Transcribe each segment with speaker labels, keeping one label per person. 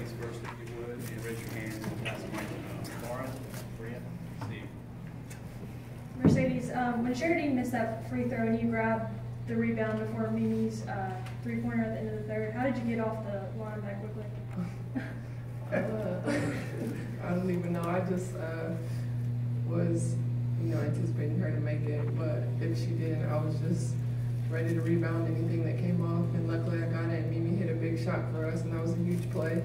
Speaker 1: ladies first, if you would, and raise your hand. We'll pass the mic to Laura, Maria, Steve.
Speaker 2: Mercedes, when Cheridene missed that free throw and you grabbed the rebound before Mimi's three-pointer at the end of the third, how did you get off the line that quickly?
Speaker 3: I don't even know. I just was, anticipating her to make it. But if she didn't, I was just ready to rebound anything that came off. And luckily I got it, and Mimi hit a big shot for us, and that was a huge play.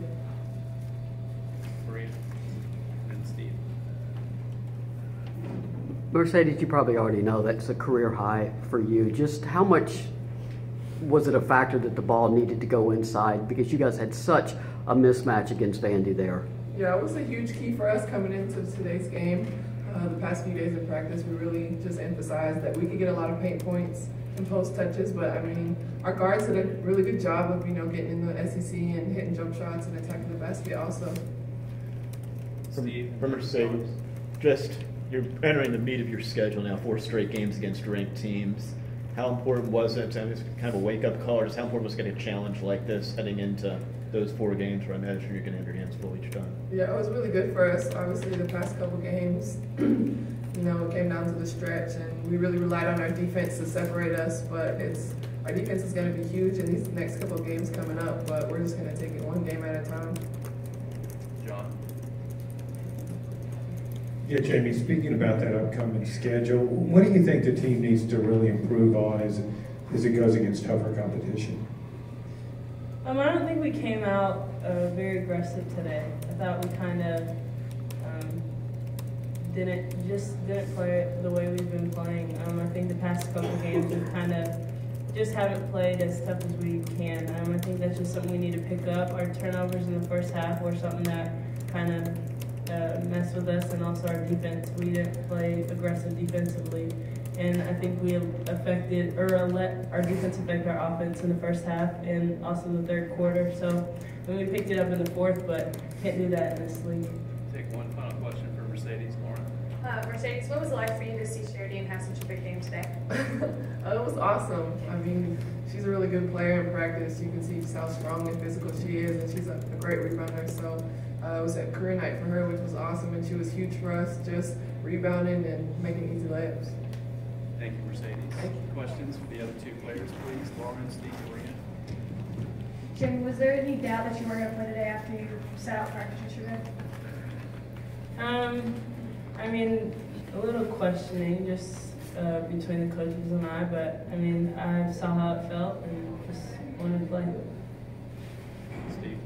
Speaker 1: Maria, and Steve.
Speaker 4: Mercedes, you probably already know that's a career high for you. Just how much was it a factor that the ball needed to go inside, because you guys had such a mismatch against Vandy there?
Speaker 3: Yeah, it was a huge key for us coming into today's game. The past few days of practice, we really just emphasized that we could get a lot of paint points and post touches, but our guards did a really good job of, getting in the SEC and hitting jump shots and attacking the basket also.
Speaker 1: Steve.
Speaker 5: For Mercedes, just you're entering the meat of your schedule now, 4 straight games against ranked teams. How important was it? It's kind of a wake-up call. Just how important was getting a challenge like this heading into those 4 games where I imagine you're going to have your hands full each time?
Speaker 3: Yeah, it was really good for us. Obviously, the past couple games, it came down to the stretch, and we really relied on our defense to separate us. But our defense is going to be huge in these next couple of games coming up. But we're just going to take it one game at a time.
Speaker 1: John.
Speaker 6: Yeah, Jamie, speaking about that upcoming schedule, what do you think the team needs to really improve on as it goes against tougher competition?
Speaker 7: I don't think we came out very aggressive today. I thought we kind of didn't play the way we've been playing. I think the past couple games we kind of just haven't played as tough as we can. I think that's just something we need to pick up. Our turnovers in the first half were something that kind of messed with us, and also our defense. We didn't play aggressive defensively, and I think we affected or let our defense affect our offense in the first half and also the third quarter. So we picked it up in the fourth, but can't do that in this league.
Speaker 1: Take one final question for Mercedes, Lauren.
Speaker 8: Mercedes, what was it like for you to see Cheridene have such a big game today?
Speaker 3: It was awesome. She's a really good player in practice. You can see just how strong and physical she is, and she's a great rebounder. So it was a career night for her, which was awesome, and she was huge for us, just rebounding and making easy layups.
Speaker 1: Thank you, Mercedes. Questions for the other 2 players, please? Lauren, Steve, Maria.
Speaker 2: Jim, was there any doubt that you weren't going to play today after you sat out practice yesterday?
Speaker 7: A little questioning just between the coaches and I, but I saw how it felt and just wanted to play.
Speaker 1: Steve.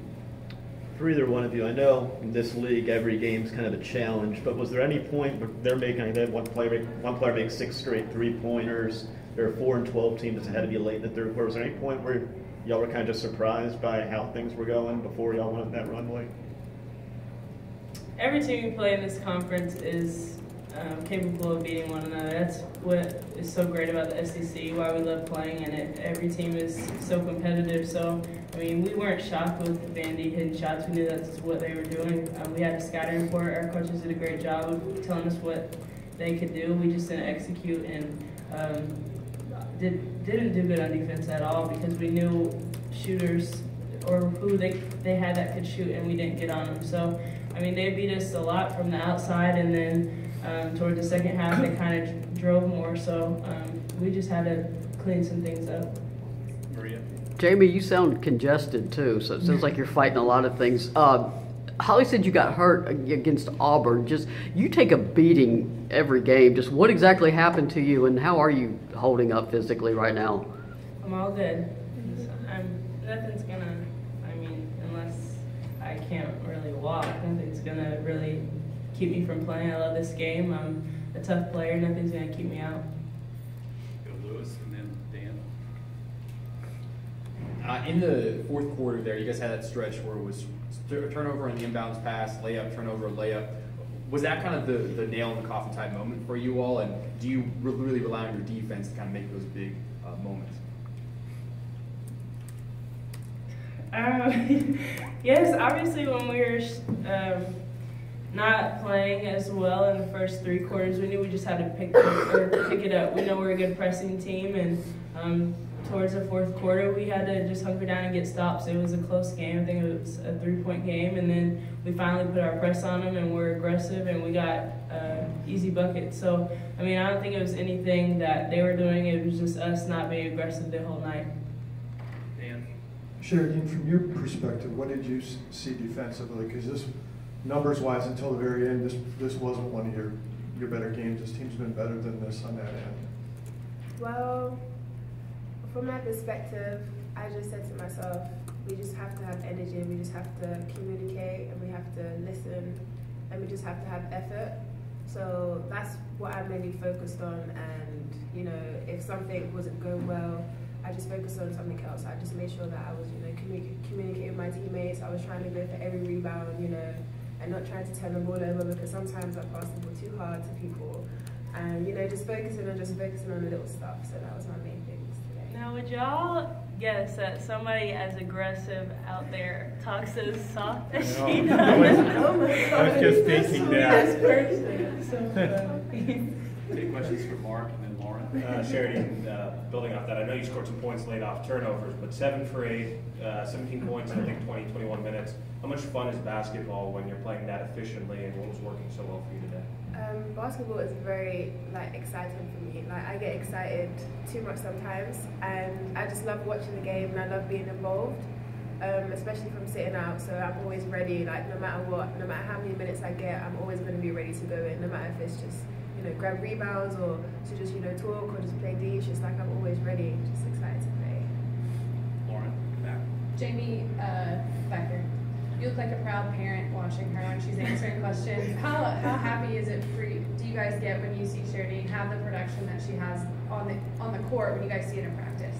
Speaker 5: For either one of you, I know in this league every game's kind of a challenge, but was there any point where they had one player make 6 straight 3-pointers? There are 4 and 12 teams that had to be late in the third quarter. Was there any point where y'all were kind of just surprised by how things were going before y'all went on that runway?
Speaker 7: Every team we play in this conference is capable of beating one another. That's what is so great about the SEC, why we love playing in it. Every team is so competitive. So, we weren't shocked with Vandy hitting shots. We knew that's what they were doing. We had a scouting report. Our coaches did a great job of telling us what they could do. We just didn't execute and didn't do good on defense at all, because we knew shooters or who they had that could shoot, and we didn't get on them. So, they beat us a lot from the outside, and then toward the second half, they kind of drove more. So we just had to clean some things up.
Speaker 1: Maria.
Speaker 4: Jamie, you sound congested too, so it sounds like you're fighting a lot of things. Holly said you got hurt against Auburn. Just, you take a beating every game. Just what exactly happened to you, and how are you holding up physically right now?
Speaker 7: I'm all good. Nothing's gonna, unless I can't really walk, nothing's gonna really keep me from playing. I love this game. I'm a tough player. Nothing's gonna keep me out.
Speaker 1: Go Lewis, and then Dan.
Speaker 9: In the fourth quarter there, you guys had that stretch where it was turnover on the inbounds pass, layup, turnover, layup. Was that kind of the nail in the coffin type moment for you all? And do you really rely on your defense to kind of make those big moments?
Speaker 7: Yes, obviously when we were not playing as well in the first 3 quarters, we knew we just had to pick it up. We know we're a good pressing team, and towards the fourth quarter, we had to just hunker down and get stops. It was a close game. I think it was a 3-point game, and then we finally put our press on them, and we're aggressive, and we got easy buckets. So, I mean, I don't think it was anything that they were doing. It was just us not being aggressive the whole night.
Speaker 1: Dan?
Speaker 10: Cheridene, from your perspective, what did you see defensively? Because this, numbers-wise, until the very end, this wasn't one of your better games. This team's been better than this on that end.
Speaker 8: Well, from my perspective, I just said to myself, we just have to have energy, we just have to communicate, and we have to listen, and we just have to have effort. So that's what I mainly focused on, and you know, if something wasn't going well, I just focused on something else. I just made sure that I was, you know, communicating with my teammates. I was trying to go for every rebound, you know, and not trying to turn the ball over, because sometimes I pass the ball too hard to people. And you know, just focusing on the little stuff. So that was my main things today.
Speaker 7: Now, would y'all guess that somebody as aggressive out there talks as soft as she does?
Speaker 8: Oh my God.
Speaker 6: I was just thinking that.
Speaker 7: So funny.
Speaker 1: Take questions from Mark and then Lauren.
Speaker 11: Cheridene, building off that, I know you scored some points late off turnovers, but 7 for 8, 17 points in I think 21 minutes. How much fun is basketball when you're playing that efficiently, and what was working so well for you today?
Speaker 8: Basketball is very exciting for me. I get excited too much sometimes, and I just love watching the game, and I love being involved, especially from sitting out. So I'm always ready. No matter what, no matter how many minutes I get, I'm always going to be ready to go in. No matter if it's just grab rebounds or to just talk or just play D. It's just I'm always ready, just excited to play.
Speaker 1: Lauren, back.
Speaker 12: Jaime, back here. You look like a proud parent watching her when she's answering questions. How happy is it for you? Do you guys get when you see Cheridene have the production that she has on the court when you guys see it in practice?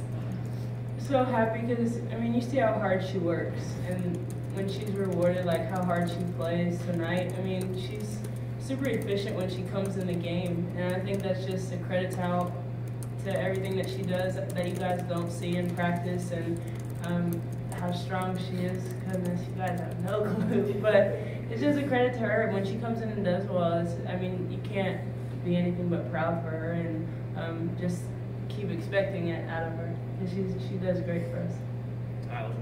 Speaker 7: So happy because I mean, you see how hard she works, and when she's rewarded how hard she plays tonight. I mean, she's super efficient when she comes in the game, and I think that's just a credit to everything that she does that you guys don't see in practice, and how strong she is. Goodness, you guys have no clue, but it's just a credit to her. When she comes in and does well, I mean, you can't be anything but proud for her, and just keep expecting it out of her, because she does great for us.
Speaker 1: Tyler.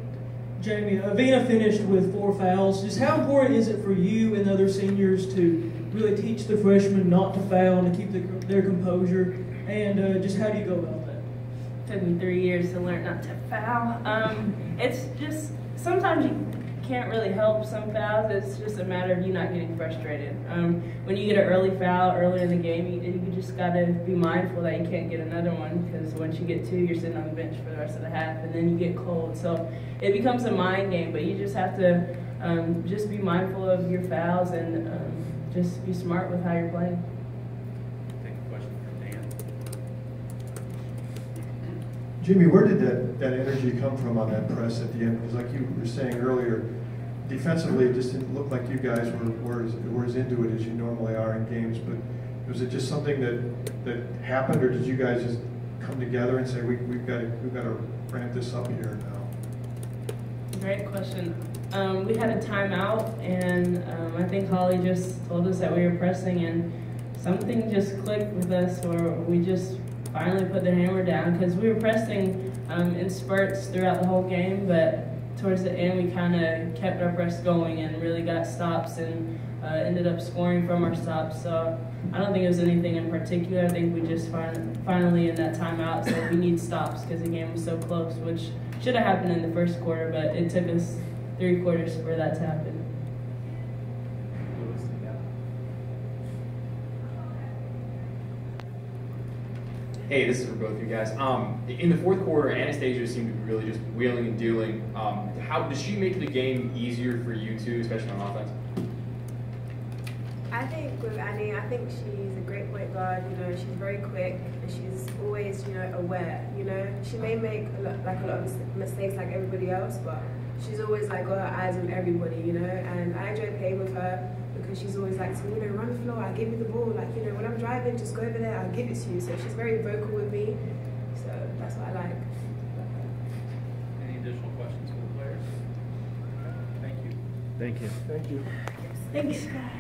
Speaker 13: Jaime, Avena finished with 4 fouls. Just how important is it for you and the other seniors to really teach the freshmen not to foul and to keep their composure? And just how do you go about that?
Speaker 7: It took me 3 years to learn not to foul. It's just, sometimes you can't really help some fouls. It's just a matter of you not getting frustrated. When you get an early foul early in the game, you just got to be mindful that you can't get another one, because once you get 2, you're sitting on the bench for the rest of the half, and then you get cold. So it becomes a mind game, but you just have to just be mindful of your fouls and just be smart with how you're playing.
Speaker 1: Take a question from Dan.
Speaker 10: Jaime, where did that energy come from on that press at the end? Because like you were saying earlier, defensively it just didn't look like you guys were as into it as you normally are in games, but was it just something that happened, or did you guys just come together and say, we've got to ramp this up here now?
Speaker 7: Great question. We had a timeout, and I think Holly just told us that we were pressing, and something just clicked with us, or we just finally put the hammer down, because we were pressing in spurts throughout the whole game, but towards the end we kind of kept our press going and really got stops and ended up scoring from our stops. So I don't think it was anything in particular. I think we just finally in that timeout said we need stops because the game was so close, which should have happened in the first quarter, but it took us 3 quarters for that to happen.
Speaker 9: Hey, this is for both of you guys. In the fourth quarter, Anastasia seemed to be really just wheeling and dealing. How does she make the game easier for you two, especially on offense?
Speaker 8: I think with Annie, I think she's a great point guard. She's very quick, and she's always, aware. She may make a lot of mistakes like everybody else, but she's always got her eyes on everybody. And I enjoy playing with her, because she's always like to me, run the floor, I'll give you the ball, when I'm driving, just go over there, I'll give it to you. So she's very vocal with me, so that's what I like.
Speaker 1: Any additional questions for the players? Thank you.
Speaker 5: Thank you.
Speaker 10: Thank you.
Speaker 7: Thanks, guys.